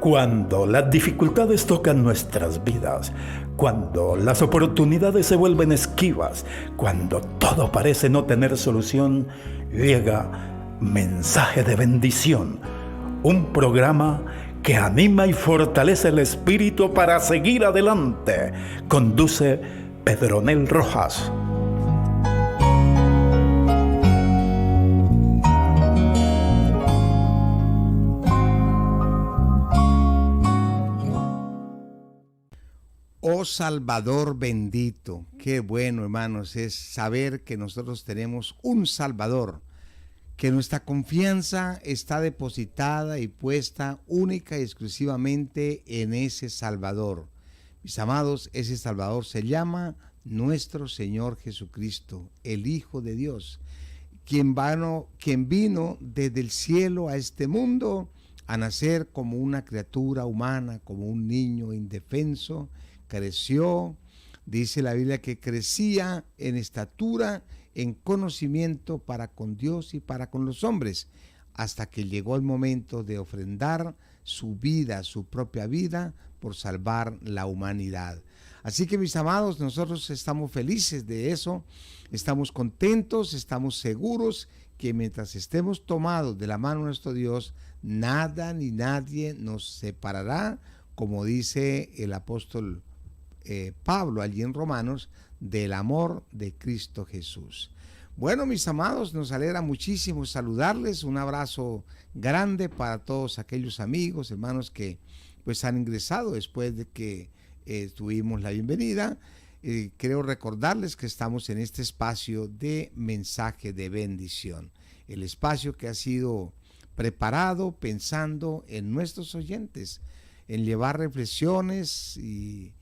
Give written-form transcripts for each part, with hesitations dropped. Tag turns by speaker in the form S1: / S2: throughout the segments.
S1: Cuando las dificultades tocan nuestras vidas, cuando las oportunidades se vuelven esquivas, cuando todo parece no tener solución, llega Mensaje de Bendición, un programa que anima y fortalece el espíritu para seguir adelante. Conduce Pedronel Rojas.
S2: Oh Salvador bendito, qué bueno, hermanos, es saber que nosotros tenemos un Salvador, que nuestra confianza está depositada y puesta única y exclusivamente en ese Salvador. Mis amados, ese Salvador se llama nuestro Señor Jesucristo, el Hijo de Dios, quien vino desde el cielo a este mundo a nacer como una criatura humana, como un niño indefenso. Creció, dice la Biblia que crecía en estatura, en conocimiento para con Dios y para con los hombres, hasta que llegó el momento de ofrendar su vida, su propia vida, por salvar la humanidad. Así que, mis amados, nosotros estamos felices de eso, estamos contentos, estamos seguros que mientras estemos tomados de la mano de nuestro Dios, nada ni nadie nos separará, como dice el apóstol Pablo allí en Romanos, del amor de Cristo Jesús. Bueno, mis amados, nos alegra muchísimo saludarles, un abrazo grande para todos aquellos amigos, hermanos que pues han ingresado después de que tuvimos la bienvenida. Creo recordarles que estamos en este espacio de Mensaje de Bendición, el espacio que ha sido preparado pensando en nuestros oyentes, en llevar reflexiones y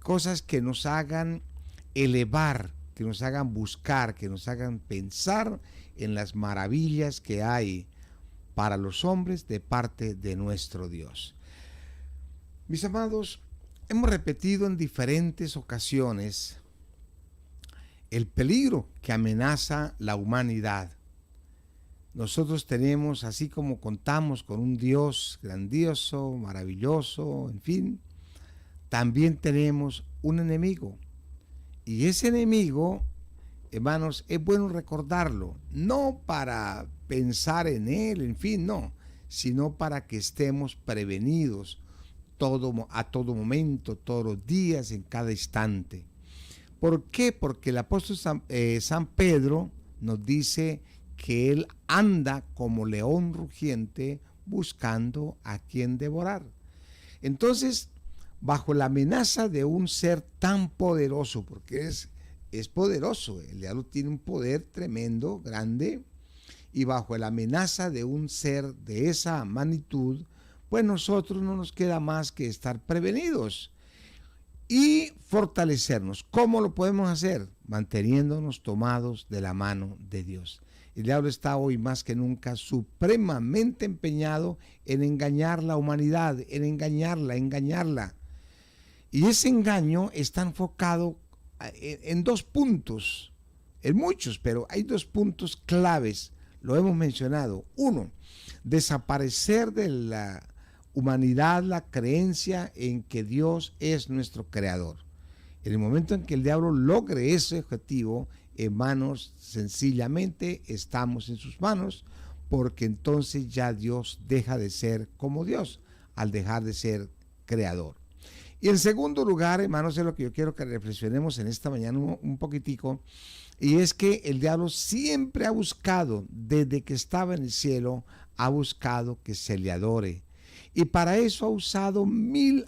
S2: cosas que nos hagan elevar, que nos hagan buscar, que nos hagan pensar en las maravillas que hay para los hombres de parte de nuestro Dios. Mis amados, hemos repetido en diferentes ocasiones el peligro que amenaza la humanidad. Nosotros tenemos, así como contamos con un Dios grandioso, maravilloso, en fin, también tenemos un enemigo. Y ese enemigo, hermanos, es bueno recordarlo, no para pensar en él, en fin, no, sino para que estemos prevenidos a todo momento, todos los días, en cada instante. ¿Por qué? Porque el apóstol San Pedro nos dice que él anda como león rugiente buscando a quien devorar. Entonces, bajo la amenaza de un ser tan poderoso, porque es poderoso, el diablo tiene un poder tremendo, grande, y bajo la amenaza de un ser de esa magnitud, pues nosotros no nos queda más que estar prevenidos y fortalecernos. ¿Cómo lo podemos hacer? Manteniéndonos tomados de la mano de Dios. El diablo está hoy más que nunca supremamente empeñado en engañar la humanidad, en engañarla. Y ese engaño está enfocado en dos puntos, en muchos, pero hay dos puntos claves, lo hemos mencionado. Uno, desaparecer de la humanidad la creencia en que Dios es nuestro creador. En el momento en que el diablo logre ese objetivo, hermanos, sencillamente estamos en sus manos, porque entonces ya Dios deja de ser como Dios, al dejar de ser creador. Y en segundo lugar, hermanos, es lo que yo quiero que reflexionemos en esta mañana un poquitico, y es que el diablo siempre ha buscado, desde que estaba en el cielo, ha buscado que se le adore. Y para eso ha usado miles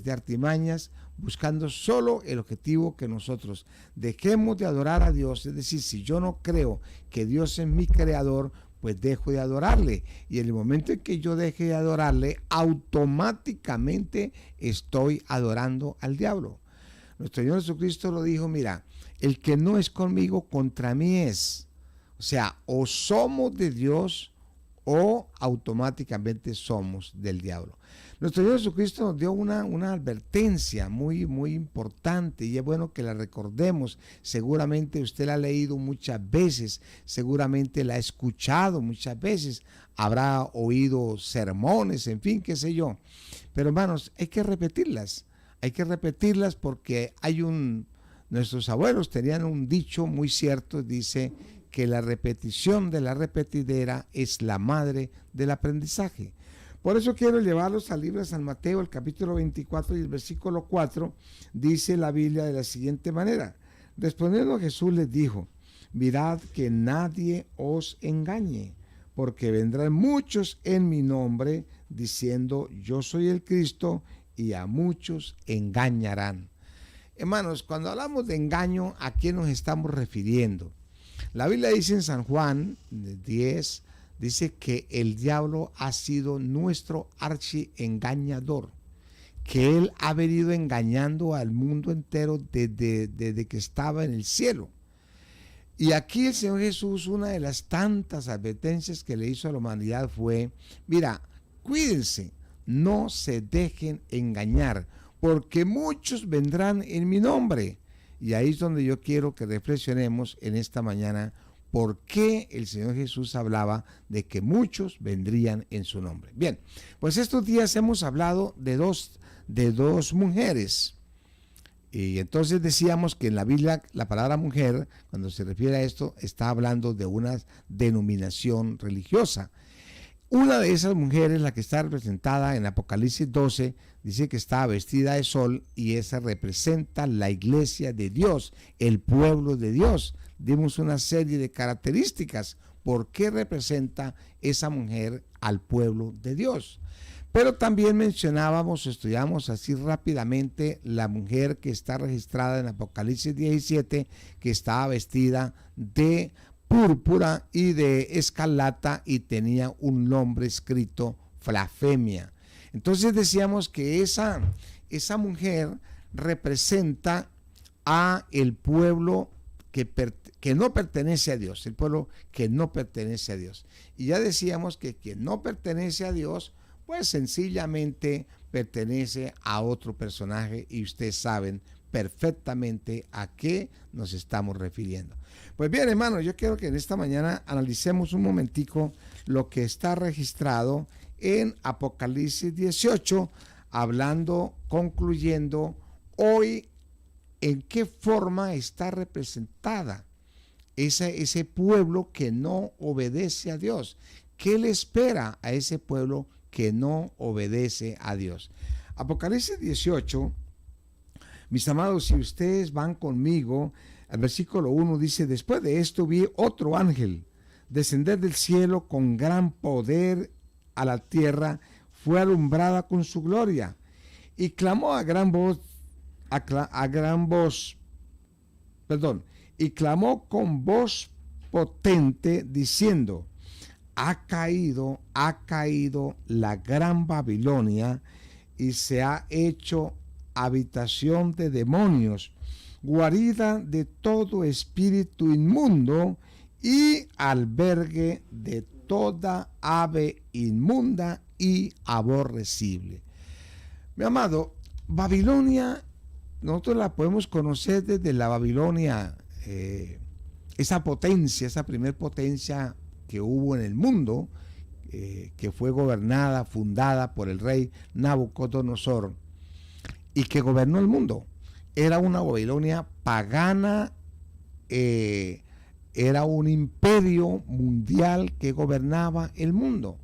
S2: de artimañas, buscando solo el objetivo que nosotros dejemos de adorar a Dios. Es decir, si yo no creo que Dios es mi creador, pues dejo de adorarle. Y en el momento en que yo deje de adorarle, automáticamente estoy adorando al diablo. Nuestro Señor Jesucristo lo dijo, mira, el que no es conmigo, contra mí es. O sea, o somos de Dios o automáticamente somos del diablo. Nuestro Señor Jesucristo nos dio una advertencia muy, muy importante y es bueno que la recordemos. Seguramente usted la ha leído muchas veces, seguramente la ha escuchado muchas veces, habrá oído sermones, en fin, qué sé yo. Pero hermanos, hay que repetirlas porque nuestros abuelos tenían un dicho muy cierto, dice que la repetición de la repetidera es la madre del aprendizaje. Por eso quiero llevarlos al libro de San Mateo, el capítulo 24 y el versículo 4, dice la Biblia de la siguiente manera. Respondiendo Jesús les dijo, mirad que nadie os engañe, porque vendrán muchos en mi nombre, diciendo yo soy el Cristo, y a muchos engañarán. Hermanos, cuando hablamos de engaño, ¿a quién nos estamos refiriendo? La Biblia dice en San Juan 10, dice que el diablo ha sido nuestro archiengañador, que él ha venido engañando al mundo entero desde que estaba en el cielo. Y aquí el Señor Jesús, una de las tantas advertencias que le hizo a la humanidad fue, mira, cuídense, no se dejen engañar, porque muchos vendrán en mi nombre. Y ahí es donde yo quiero que reflexionemos en esta mañana, por qué el Señor Jesús hablaba de que muchos vendrían en su nombre. Bien, pues estos días hemos hablado de dos mujeres. Y entonces decíamos que en la Biblia la palabra mujer, cuando se refiere a esto, está hablando de una denominación religiosa. Una de esas mujeres, la que está representada en Apocalipsis 12, dice que está vestida de sol y esa representa la iglesia de Dios, el pueblo de Dios. Dimos una serie de características por qué representa esa mujer al pueblo de Dios. Pero también mencionábamos, estudiamos así rápidamente la mujer que está registrada en Apocalipsis 17, que estaba vestida de púrpura y de escarlata y tenía un nombre escrito blasfemia. Entonces decíamos que esa mujer representa a el pueblo que no pertenece a Dios, el pueblo que no pertenece a Dios. Y ya decíamos que quien no pertenece a Dios, pues sencillamente pertenece a otro personaje y ustedes saben perfectamente a qué nos estamos refiriendo. Pues bien, hermanos, yo quiero que en esta mañana analicemos un momentico lo que está registrado en Apocalipsis 18, concluyendo hoy en qué forma está representada ese pueblo que no obedece a Dios. ¿Qué le espera a ese pueblo que no obedece a Dios? Apocalipsis 18, mis amados, si ustedes van conmigo, al versículo 1 dice, después de esto vi otro ángel descender del cielo con gran poder a la tierra, fue alumbrada con su gloria, y clamó y clamó con voz potente diciendo, ha caído la gran Babilonia y se ha hecho habitación de demonios, guarida de todo espíritu inmundo y albergue de toda ave inmunda y aborrecible. Mi amado, Babilonia, nosotros la podemos conocer desde la Babilonia, esa potencia, esa primer potencia que hubo en el mundo, que fue gobernada, fundada por el rey Nabucodonosor y que gobernó el mundo. Era una Babilonia pagana, era un imperio mundial que gobernaba el mundo.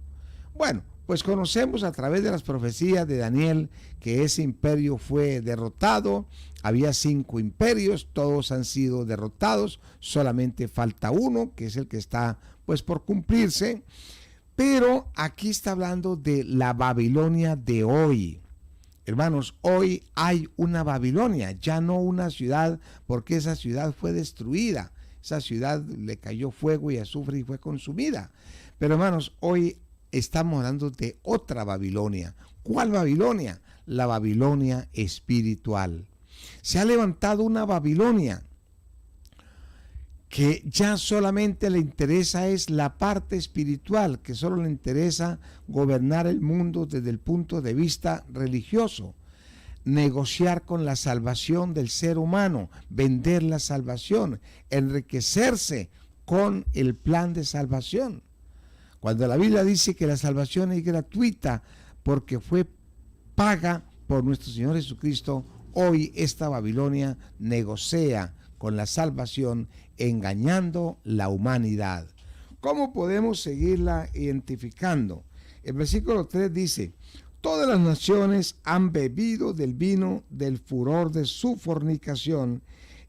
S2: Bueno, pues conocemos a través de las profecías de Daniel que ese imperio fue derrotado. Había 5 imperios, todos han sido derrotados, solamente falta uno, que es el que está pues por cumplirse. Pero aquí está hablando de la Babilonia de hoy. Hermanos, hoy hay una Babilonia, ya no una ciudad, porque esa ciudad fue destruida. Esa ciudad le cayó fuego y azufre y fue consumida. Pero hermanos, hoy estamos hablando de otra Babilonia. ¿Cuál Babilonia? La Babilonia espiritual. Se ha levantado una Babilonia que ya solamente le interesa es la parte espiritual, que solo le interesa gobernar el mundo desde el punto de vista religioso, negociar con la salvación del ser humano, vender la salvación, enriquecerse con el plan de salvación. Cuando la Biblia dice que la salvación es gratuita porque fue paga por nuestro Señor Jesucristo, hoy esta Babilonia negocia con la salvación, engañando la humanidad. ¿Cómo podemos seguirla identificando? El versículo 3 dice: todas las naciones han bebido del vino del furor de su fornicación,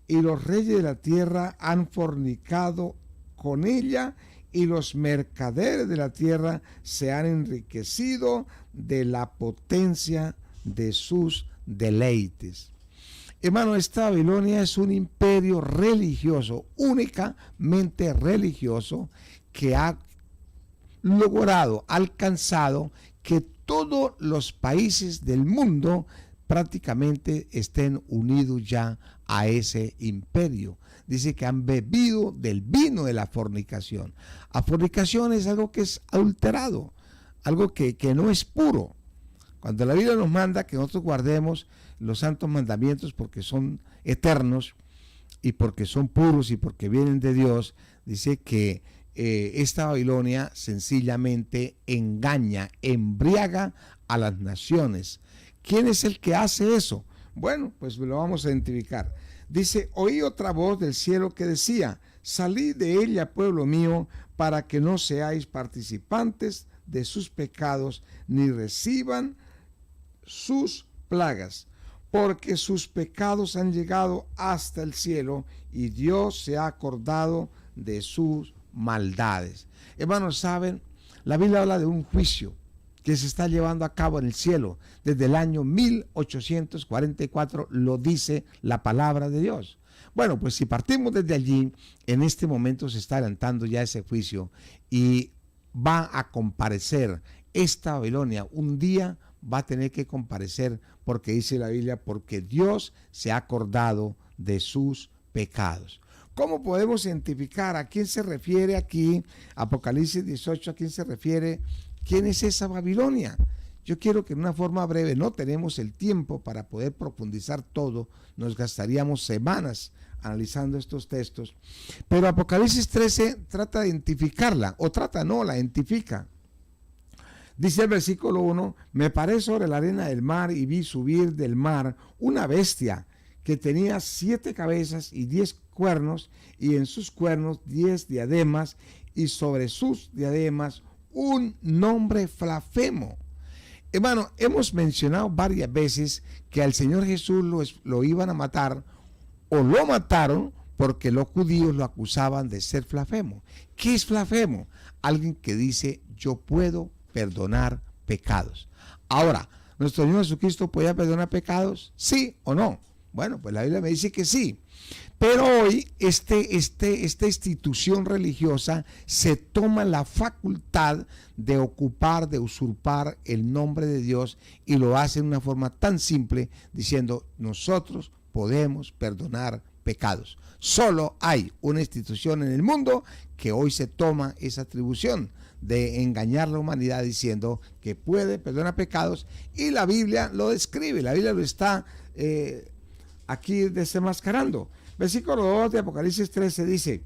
S2: y los reyes de la tierra han fornicado con ella, y los mercaderes de la tierra se han enriquecido de la potencia de sus deleites. Hermano, esta Babilonia es un imperio religioso, únicamente religioso, que ha logrado, alcanzado que todos los países del mundo prácticamente estén unidos ya a ese imperio. Dice que han bebido del vino de la fornicación. La fornicación es algo que es adulterado, algo que no es puro. Cuando la Biblia nos manda que nosotros guardemos los santos mandamientos porque son eternos y porque son puros y porque vienen de Dios, dice que esta Babilonia sencillamente engaña, embriaga a las naciones. ¿Quién es el que hace eso? Bueno, pues lo vamos a identificar. Dice: oí otra voz del cielo que decía: salid de ella, pueblo mío, para que no seáis participantes de sus pecados, ni reciban sus plagas, porque sus pecados han llegado hasta el cielo, y Dios se ha acordado de sus maldades. Hermanos, saben, la Biblia habla de un juicio que se está llevando a cabo en el cielo desde el año 1844, lo dice la palabra de Dios. Bueno, pues si partimos desde allí, en este momento se está adelantando ya ese juicio y va a comparecer esta Babilonia. Un día va a tener que comparecer, porque dice la Biblia, porque Dios se ha acordado de sus pecados. ¿Cómo podemos identificar a quién se refiere aquí? Apocalipsis 18, ¿a quién se refiere? ¿Quién es esa Babilonia? Yo quiero que en una forma breve, no tenemos el tiempo para poder profundizar todo, nos gastaríamos semanas analizando estos textos, pero Apocalipsis 13 trata de identificarla, la identifica. Dice el versículo 1: me paré sobre la arena del mar y vi subir del mar una bestia que tenía 7 cabezas y 10 cuernos, y en sus cuernos 10 diademas, y sobre sus diademas un nombre blasfemo. Hermano, hemos mencionado varias veces que al Señor Jesús lo iban a matar, o lo mataron porque los judíos lo acusaban de ser blasfemo. ¿Qué es blasfemo? Alguien que dice: yo puedo perdonar pecados. Ahora, ¿nuestro Señor Jesucristo podía perdonar pecados? ¿Sí o no? Bueno, pues la Biblia me dice que sí. Pero hoy esta institución religiosa se toma la facultad de ocupar, de usurpar el nombre de Dios, y lo hace de una forma tan simple, diciendo: nosotros podemos perdonar pecados. Solo hay una institución en el mundo que hoy se toma esa atribución de engañar a la humanidad diciendo que puede perdonar pecados, y la Biblia lo describe, la Biblia lo está aquí desenmascarando. Versículo 2 de Apocalipsis 13 dice: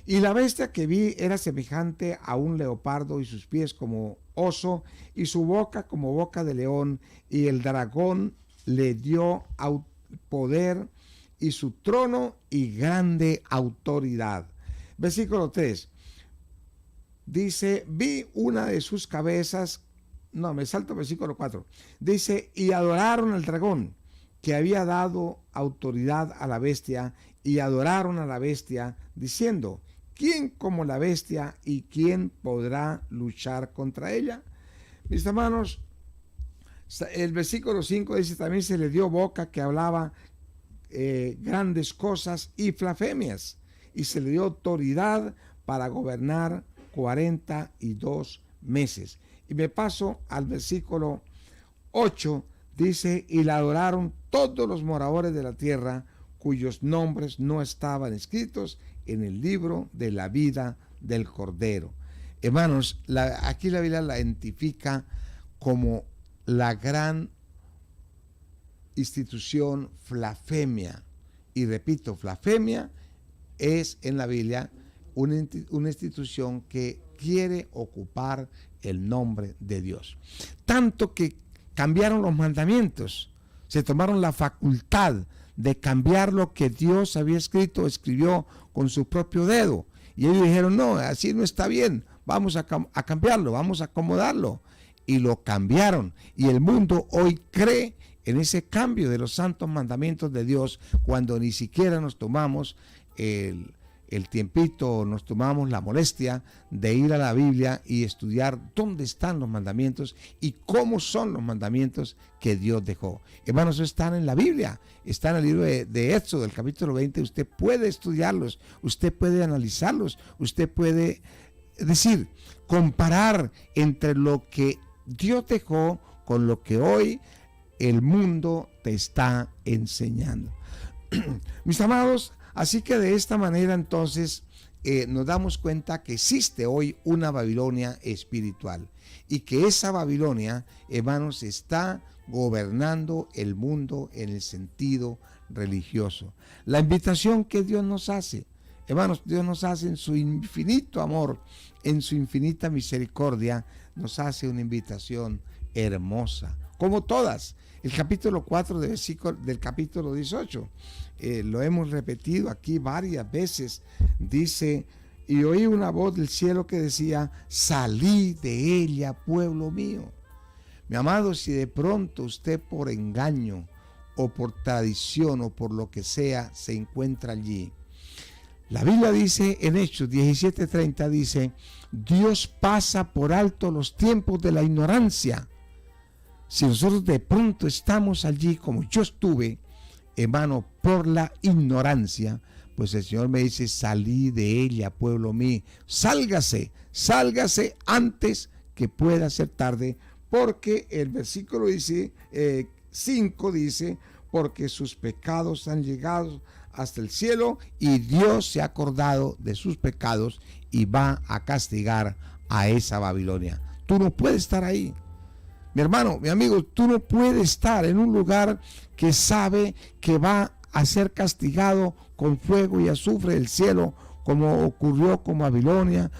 S2: y la bestia que vi era semejante a un leopardo, y sus pies como oso, y su boca como boca de león, y el dragón le dio poder y su trono y grande autoridad. Versículo 3 dice: vi una de sus cabezas, versículo 4, dice: y adoraron al dragón, que había dado autoridad a la bestia, y adoraron a la bestia, diciendo: ¿quién como la bestia, y quién podrá luchar contra ella? Mis hermanos, el versículo 5 dice: también se le dio boca que hablaba grandes cosas y blasfemias, y se le dio autoridad para gobernar 42 meses. Y me paso al versículo 8, dice: y la adoraron todos los moradores de la tierra, cuyos nombres no estaban escritos en el libro de la vida del Cordero. Hermanos, aquí la Biblia la identifica como la gran institución blasfemia. Y repito, blasfemia es en la Biblia una institución que quiere ocupar el nombre de Dios. Tanto que cambiaron los mandamientos, se tomaron la facultad de cambiar lo que Dios había escribió con su propio dedo. Y ellos dijeron, no, así no está bien, vamos a cambiarlo, vamos a acomodarlo. Y lo cambiaron. Y el mundo hoy cree en ese cambio de los santos mandamientos de Dios cuando ni siquiera nos tomamos el tiempito, nos tomamos la molestia de ir a la Biblia y estudiar dónde están los mandamientos y cómo son los mandamientos que Dios dejó. Hermanos, eso están en la Biblia, está en el libro de Éxodo, del capítulo 20. Usted puede estudiarlos, usted puede analizarlos, usted puede comparar entre lo que Dios dejó con lo que hoy el mundo te está enseñando. Mis amados, así que de esta manera entonces nos damos cuenta que existe hoy una Babilonia espiritual y que esa Babilonia, hermanos, está gobernando el mundo en el sentido religioso. La invitación que Dios nos hace, hermanos, Dios nos hace en su infinito amor, en su infinita misericordia, nos hace una invitación hermosa, como todas. El capítulo 4 del capítulo 18, lo hemos repetido aquí varias veces, dice, y oí una voz del cielo que decía, salí de ella, pueblo mío. Mi amado, si de pronto usted por engaño o por tradición o por lo que sea se encuentra allí, la Biblia dice en Hechos 17:30, dice, Dios pasa por alto los tiempos de la ignorancia. Si nosotros de pronto estamos allí como yo estuve, hermano, por la ignorancia, pues el Señor me dice, salí de ella, pueblo mío, sálgase antes que pueda ser tarde, porque el versículo dice, 5 dice, porque sus pecados han llegado hasta el cielo y Dios se ha acordado de sus pecados y va a castigar a esa Babilonia. Tú no puedes estar ahí. Mi hermano, mi amigo, tú no puedes estar en un lugar que sabe que va a ser castigado con fuego y azufre del cielo, como ocurrió con Babilonia,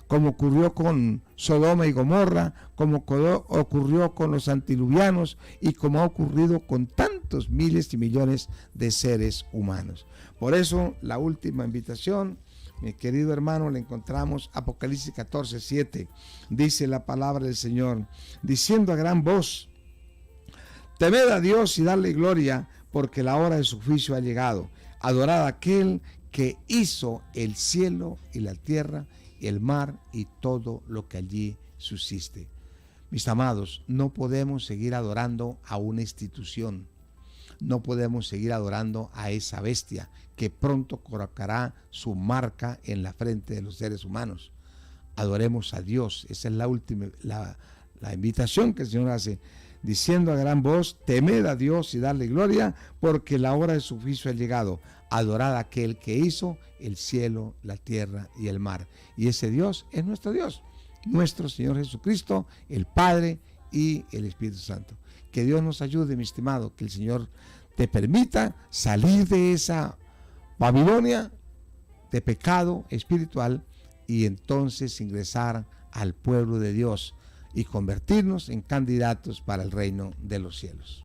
S2: como ocurrió con Sodoma y Gomorra, como ocurrió con los antiluvianos y como ha ocurrido con tantos miles y millones de seres humanos. Por eso, la última invitación, mi querido hermano, le encontramos Apocalipsis 14:7. Dice la palabra del Señor, diciendo a gran voz, temed a Dios y darle gloria, porque la hora de su juicio ha llegado. Adorad a aquel que hizo el cielo y la tierra, y el mar y todo lo que allí subsiste. Mis amados, no podemos seguir adorando a una institución. No podemos seguir adorando a esa bestia que pronto colocará su marca en la frente de los seres humanos. Adoremos a Dios. Esa es la última, la invitación que el Señor hace, diciendo a gran voz, temed a Dios y darle gloria, porque la hora de su juicio ha llegado. Adorad a aquel que hizo el cielo, la tierra y el mar. Y ese Dios es nuestro Dios, nuestro Señor Jesucristo, el Padre y el Espíritu Santo. Que Dios nos ayude, mi estimado, que el Señor te permita salir de esa Babilonia de pecado espiritual y entonces ingresar al pueblo de Dios y convertirnos en candidatos para el reino de los cielos.